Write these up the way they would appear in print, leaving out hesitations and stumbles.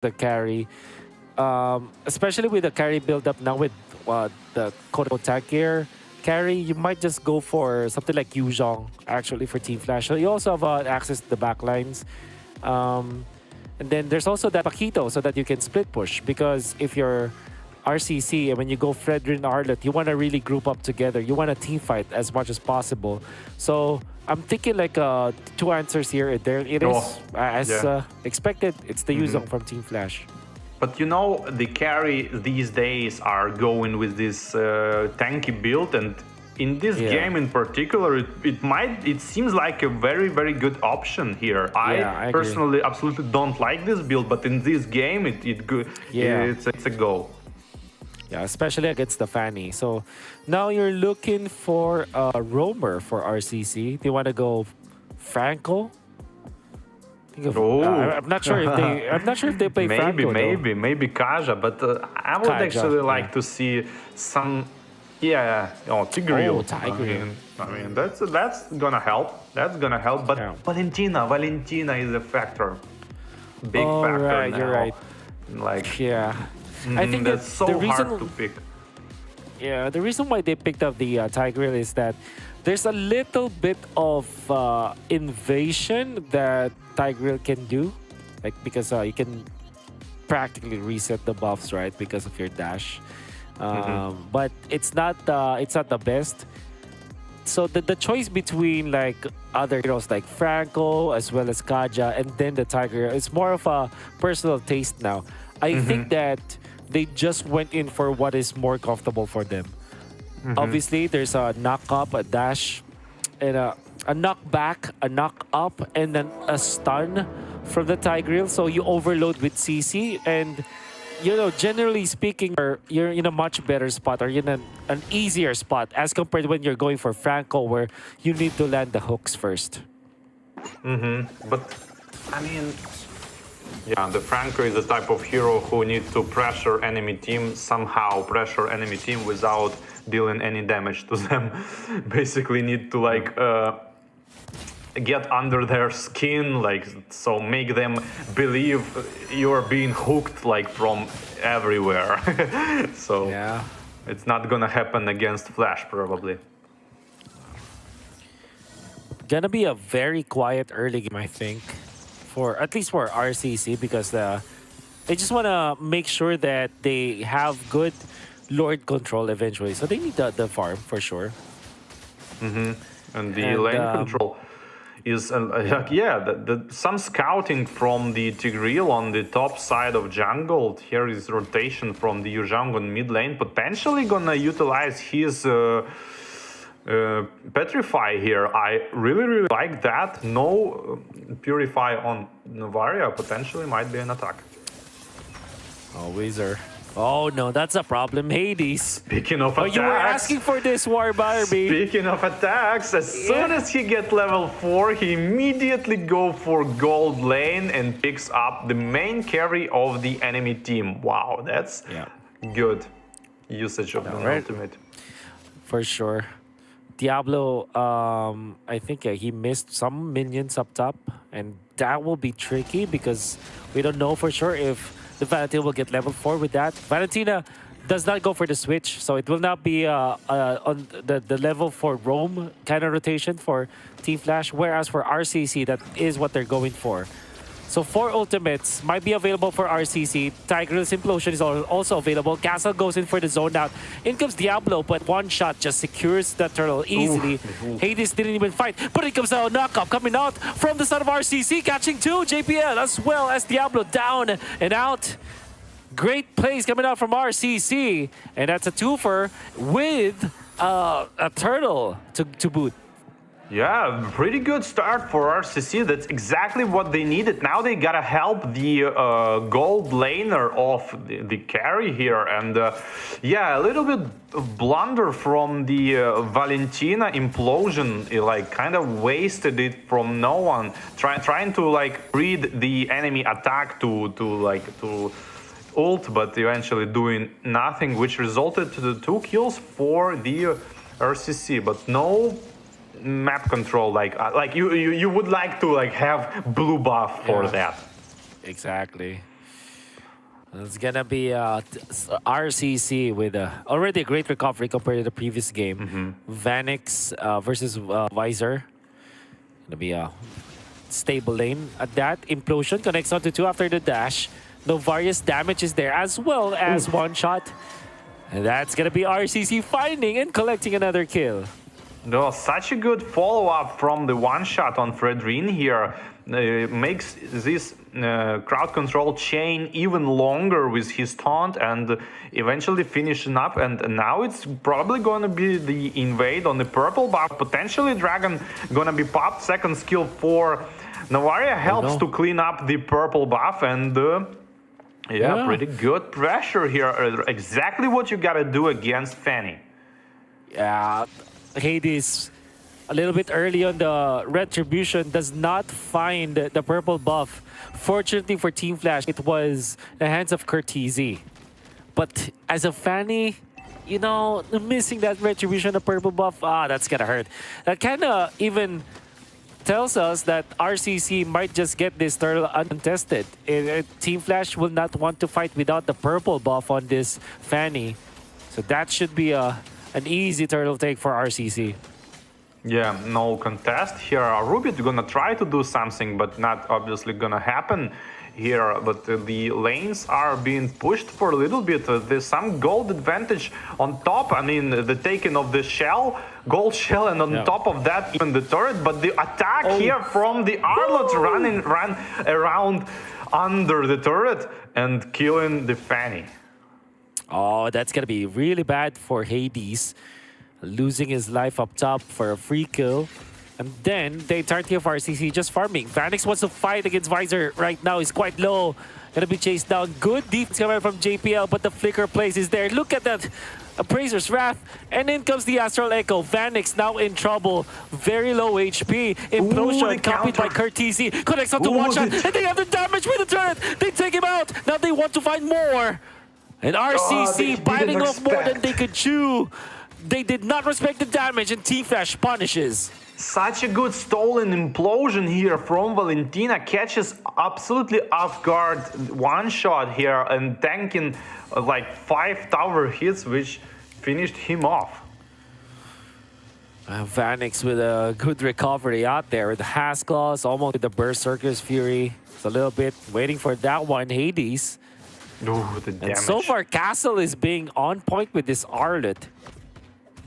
the carry, especially with the carry build up now with the quote tag gear carry, you might just go for something like Yuzhong actually for Team Flash. So you also have access to the backlines. And then there's also that Paquito so that you can split push, because if you're RCC and when you go Fredrin and Arlet, you want to really group up together. You want to team fight as much as possible. So I'm thinking like two answers here. There it is. As expected, it's the Yuzhong from Team Flash. But you know, the carry these days are going with this tanky build, and in this game in particular, it seems like a very good option here. I personally absolutely don't like this build, but in this game, it's a go. Yeah, especially against the Fanny. So now you're looking for a roamer for RCC. Do you want to go Franco? I'm not sure if they play Franco. Maybe Kaja, but I would actually like to see some. Tigreal. I mean that's gonna help. That's gonna help. But Valentina is a factor. Big factor right, now. You're right. Like I think that's so hard to pick. Yeah, the reason why they picked up the Tigreal is that there's a little bit of invasion that Tigreal can do, like because you can practically reset the buffs, right, because of your dash. But it's not the best. So the choice between like other heroes like Franco as well as Kaja and then the Tigreal is more of a personal taste now. I think that they just went in for what is more comfortable for them. Obviously, there's a knock up, a dash, and a knock back, a knock up, and then a stun from the Tigreal. So you overload with CC, and you know, generally speaking, you're in a much better spot, or in an easier spot as compared to when you're going for Franco, where you need to land the hooks first. But I mean, yeah, the Franco is the type of hero who needs to pressure enemy team without dealing any damage to them. Basically need to like get under their skin, like, so make them believe you're being hooked like from everywhere. So it's not gonna happen against Flash probably. Gonna be a very quiet early game, I think, at least for RCC, because they just want to make sure that they have good Lord control eventually. So they need the farm for sure. And the lane control is some scouting from the Tigreal on the top side of jungle. Here is rotation from the Yuzhong on mid lane, potentially gonna utilize his Petrify here. I really like that. No Purify on Novaria potentially might be an attack. Oh, Wizard. Oh no, that's a problem, Hades. Speaking of attacks, you were asking for this, War Barbie. Speaking of attacks, as soon as he gets level 4, he immediately go for gold lane and picks up the main carry of the enemy team. Wow, that's good usage of the ultimate. For sure. Diablo, I think he missed some minions up top, and that will be tricky because we don't know for sure if the Valentina will get level 4 with that. Valentina does not go for the switch, so it will not be on the level 4 roam kind of rotation for Team Flash, whereas for RCC, that is what they're going for. So 4 ultimates might be available for RCC. Tigreal's Implosion is also available. Castle goes in for the zone out. In comes Diablo, but one shot just secures the turtle easily. Hades didn't even fight, but it comes out a knockup coming out from the side of RCC, catching 2 JPL as well as Diablo down and out. Great plays coming out from RCC, and that's a twofer with a turtle to boot. Yeah, pretty good start for RCC. That's exactly what they needed. Now they gotta help the gold laner of the carry here. And yeah, a little bit of blunder from the Valentina Implosion. It, like, kind of wasted it from no one. Trying to like read the enemy attack to ult, but eventually doing nothing, which resulted to the 2 kills for the RCC. But no map control, like you would like to like have blue buff for that. Exactly. It's gonna be RCC with already a great recovery compared to the previous game. Vanix versus Visor. Gonna be a stable lane at that. Implosion connects onto 2 after the dash. No various damage is there as well as one shot. And that's gonna be RCC finding and collecting another kill. No, such a good follow-up from the one shot on Fredrin here. Makes this crowd control chain even longer with his taunt and eventually finishing up. And now it's probably going to be the invade on the purple buff. Potentially Dragon going to be popped. Second skill for Navaria helps to clean up the purple buff. And yeah, pretty good pressure here. Exactly what you got to do against Fanny. Yeah, Hades a little bit early on the retribution does not find the purple buff. Fortunately for Team Flash, it was the hands of Curtizi. But as a Fanny, you know, missing that retribution, the purple buff, that's gonna hurt. That kind of even tells us that RCC might just get this turtle untested. Team Flash will not want to fight without the purple buff on this Fanny. So that should be an easy turtle take for RCC. Yeah, no contest here. Rubit gonna try to do something, but not obviously gonna happen here. But the lanes are being pushed for a little bit. There's some gold advantage on top. I mean, the taking of the shell, gold shell, and on top of that, even the turret. But the attack here from the Arlot run around under the turret and killing the Fanny. Oh, that's gonna be really bad for Hades. Losing his life up top for a free kill. And then the entirety of RCC just farming. Vanix wants to fight against Visor right now. He's quite low. Gonna be chased down. Good defense coming from JPL, but the flicker place is there. Look at that. Appraiser's Wrath. And in comes the Astral Echo. Vanix now in trouble. Very low HP. Implosion copied by Curtizi. Connects onto one shot. And they have the damage with the turret. They take him out. Now they want to find more. And RCC biting off more than they could chew. They did not respect the damage, and Team Flash punishes. Such a good stolen implosion here from Valentina. Catches absolutely off guard one shot here and tanking like 5 tower hits, which finished him off. Vanix with a good recovery out there with the Hasclaws, almost with the Berserker's Fury. It's a little bit waiting for that one, Hades. Ooh, the damage. And so far, Castle is being on point with this Arlet.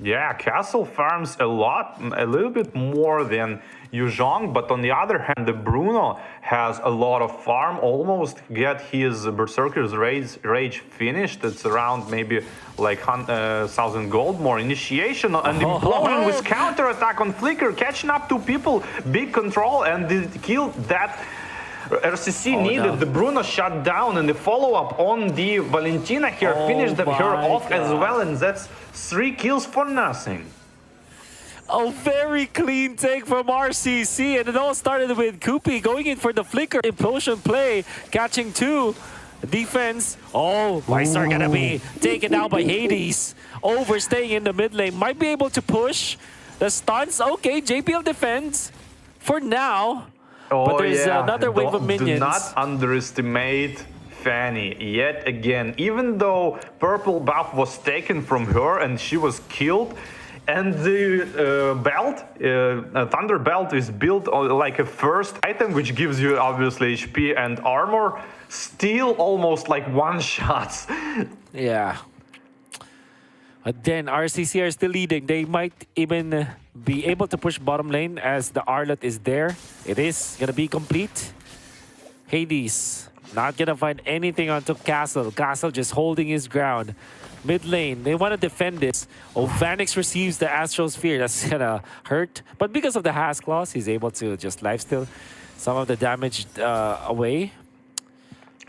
Yeah, Castle farms a little bit more than Yuzhong, but on the other hand, the Bruno has a lot of farm, almost get his Berserker's Rage finished. It's around maybe like 1,000 gold more. Initiation and Implosion with counter attack on Flicker, catching up 2 people, big control, and the kill that RCC needed. The Bruno shut down, and the follow-up on the Valentina here finished her off as well, and that's 3 kills for nothing. A very clean take from RCC, and it all started with Koopy going in for the flicker. Implosion play, catching 2. Defense. Visor gonna be taken down by Hades. Overstaying in the mid lane. Might be able to push. The stuns. Okay, JPL defends for now. But there's another wave of minions. Do not underestimate Fanny yet again. Even though purple buff was taken from her and she was killed, and the belt, Thunder Belt, is built on like a first item, which gives you obviously HP and armor, still almost like one-shots. Yeah. But then RCC are still leading. They might even be able to push bottom lane as the Arlet is there. It is going to be complete. Hades not going to find anything onto Castle. Castle just holding his ground. Mid lane, they want to defend this. Vanix receives the Astral Sphere. That's going to hurt. But because of the Hasclaws, he's able to just lifesteal some of the damage away.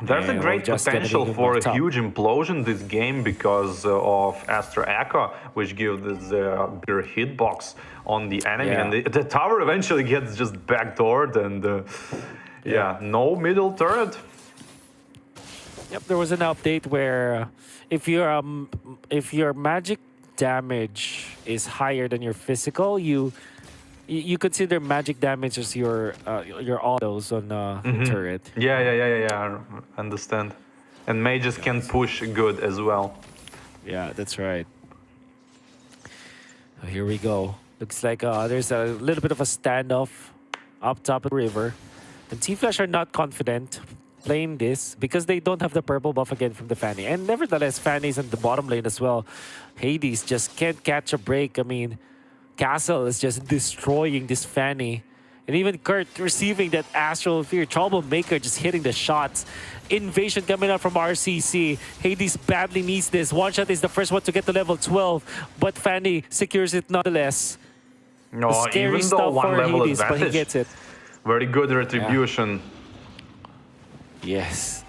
There's a great potential for a huge implosion this game because of Astra Echo, which gives the bigger hitbox on the enemy. And the tower eventually gets just backdoored, and no middle turret. Yep, there was an update where if your magic damage is higher than your physical, you consider magic damage as your autos on turret. Yeah, I understand. And mages can push good as well. Yeah, that's right. Here we go. Looks like there's a little bit of a standoff up top of the river. And Team Flash are not confident playing this because they don't have the purple buff again from the Fanny. And nevertheless, Fanny's in the bottom lane as well. Hades just can't catch a break. I mean, Castle is just destroying this Fanny. And even Kurt receiving that Astral Fear. Troublemaker just hitting the shots. Invasion coming out from RCC. Hades badly needs this. One shot is the first one to get to level 12. But Fanny secures it nonetheless. No, Scary even though stuff one for level Hades, advantage. but he gets it. Very good retribution. Yes.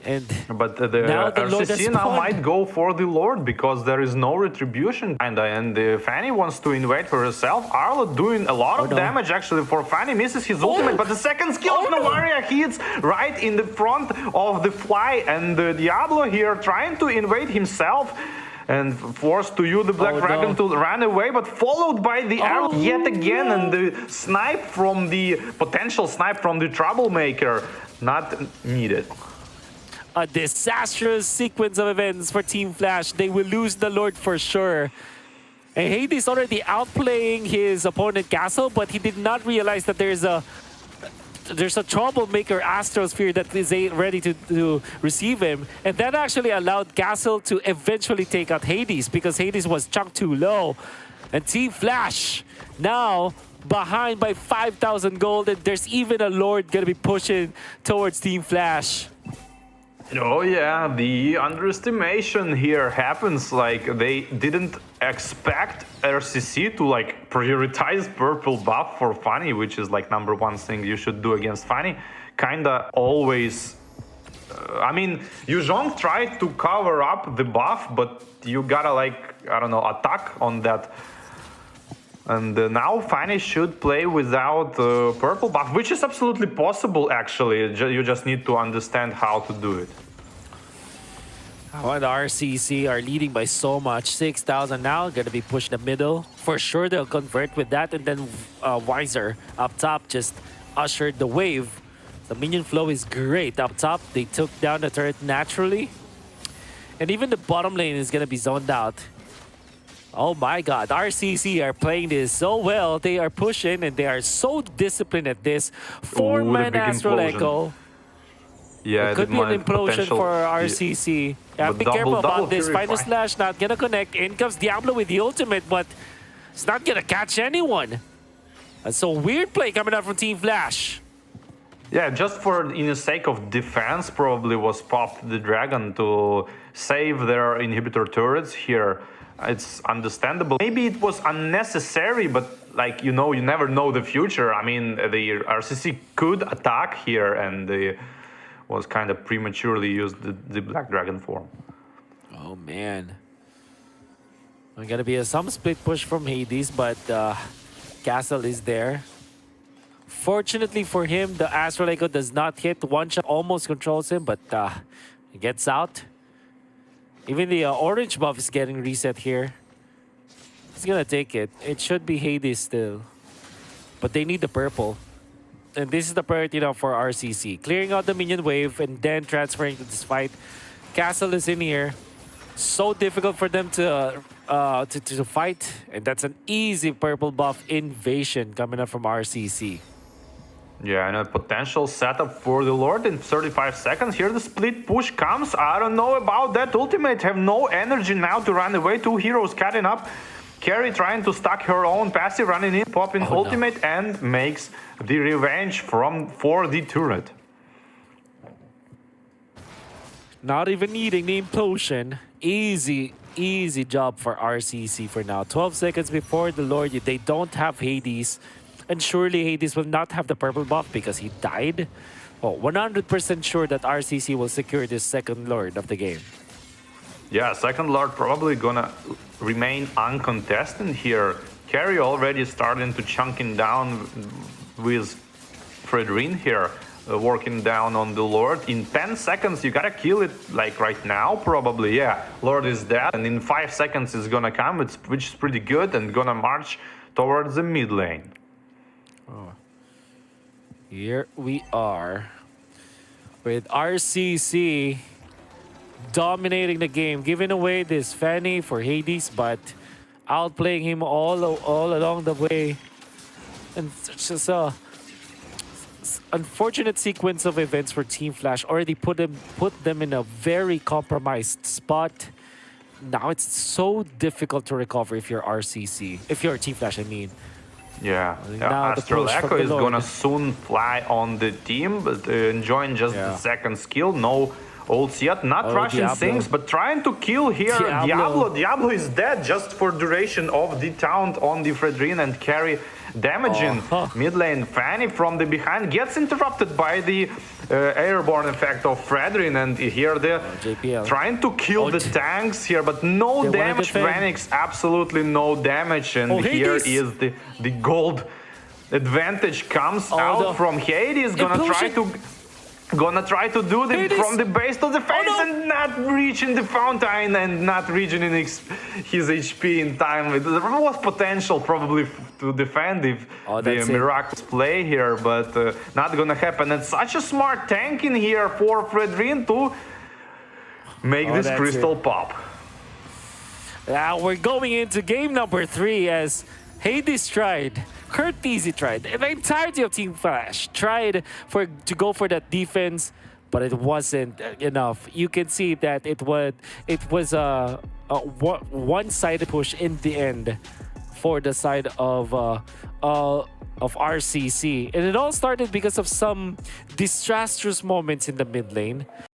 And But the now the Lord has RCC now spawned. might go for the Lord because there is no retribution kinda, and Fanny wants to invade for herself. Arlo doing a lot of no. damage actually for Fanny, misses his ultimate, but the second skill of Novaria hits right in the front of the fly, and Diablo here trying to invade himself and forced to use the Black Dragon to run away, but followed by the arrow yet again, and the snipe from the potential snipe from the Troublemaker not needed. A disastrous sequence of events for Team Flash. They will lose the Lord for sure. And Hades already outplaying his opponent Castle, but he did not realize that there's a Troublemaker Astral Sphere that is ready to receive him. And that actually allowed Castle to eventually take out Hades because Hades was chunked too low. And Team Flash now behind by 5,000 gold, and there's even a Lord gonna be pushing towards Team Flash. Oh yeah, the underestimation here happens. Like they didn't expect RCC to like prioritize purple buff for Fanny, which is like #1 thing you should do against Fanny. Kinda always. I mean, Yuzhong tried to cover up the buff, but you gotta like, I don't know, attack on that. And now Fanny should play without purple buff, which is absolutely possible actually. You just need to understand how to do it. Oh, the RCC are leading by so much. 6,000 now, gonna be pushed the middle. For sure they'll convert with that, and then Wiser up top just ushered the wave. The minion flow is great up top. They took down the turret naturally. And even the bottom lane is gonna be zoned out. Oh my god, RCC are playing this so well. They are pushing and they are so disciplined at this. 4-man Astral Echo. Yeah, it could be an implosion for RCC. Yeah, be careful about this. Final Slash not gonna connect. In comes Diablo with the ultimate, but it's not gonna catch anyone. And so weird play coming out from Team Flash. Yeah, just for in the sake of defense, probably was popped the Dragon to save their inhibitor turrets here. It's understandable. Maybe it was unnecessary, but like, you know, you never know the future. I mean, the RCC could attack here, and they was kind of prematurely used the Black Dragon form. Oh man. I'm gonna be some split push from Hades, but Castle is there. Fortunately for him, the Astral Echo does not hit. One shot almost controls him, but he gets out. Even the orange buff is getting reset here. He's gonna take it. It should be Hades still. But they need the purple. And this is the priority now for RCC. Clearing out the minion wave and then transferring to this fight. Castle is in here. So difficult for them to fight. And that's an easy purple buff invasion coming up from RCC. Yeah, and a potential setup for the Lord in 35 seconds. Here the split push comes. I don't know about that. Ultimate have no energy now to run away. Two heroes cutting up. Carrie trying to stack her own passive, running in, popping ultimate, and makes the revenge for the turret. Not even needing the implosion. Easy job for RCC for now. 12 seconds before the Lord, they don't have Hades. And surely Hades will not have the purple buff because he died. Oh, 100% sure that RCC will secure this second Lord of the game. Yeah, second Lord probably gonna remain uncontested here. Carry already starting to chunking down with Fredrin here, working down on the Lord. In 10 seconds, you gotta kill it like right now, probably. Yeah, Lord is dead, and in 5 seconds it's gonna come, which is pretty good, and gonna march towards the mid lane. Oh. Here we are. with RCC dominating the game, giving away this Fanny for Hades, but outplaying him all along the way. And it's just a unfortunate sequence of events for Team Flash. Already put them in a very compromised spot. Now it's so difficult to recover if you're RCC, if you're Team Flash, I mean. Yeah, Now the Astral push from Echo the is Lord. gonna soon fly on the team, but enjoying just the second skill. No ults yet, not rushing Diablo. things, but trying to kill here Diablo is dead just for duration of the taunt on the Fredrin and carry damaging mid lane. Fanny from the behind gets interrupted by the airborne effect of Fredrin, and here they're JPL. trying to kill the tanks here, but no They wanna damage. defend. Phoenix, absolutely no damage, and here Hades. is the gold advantage comes the out from Hades. Gonna try to do the Hades. from the base to the face no. and not reaching the fountain and not reaching in his HP in time. There was potential probably to defend if the that's it. miraculous play here, but not gonna happen. And such a smart tank in here for Fredrin to make this That's crystal it. pop. Now we're going into game number 3 as Hades tried, Curteasy tried, and the entirety of Team Flash tried to go for that defense, but it wasn't enough. You can see that it was a one-sided push in the end for the side of RCC, and it all started because of some disastrous moments in the mid lane.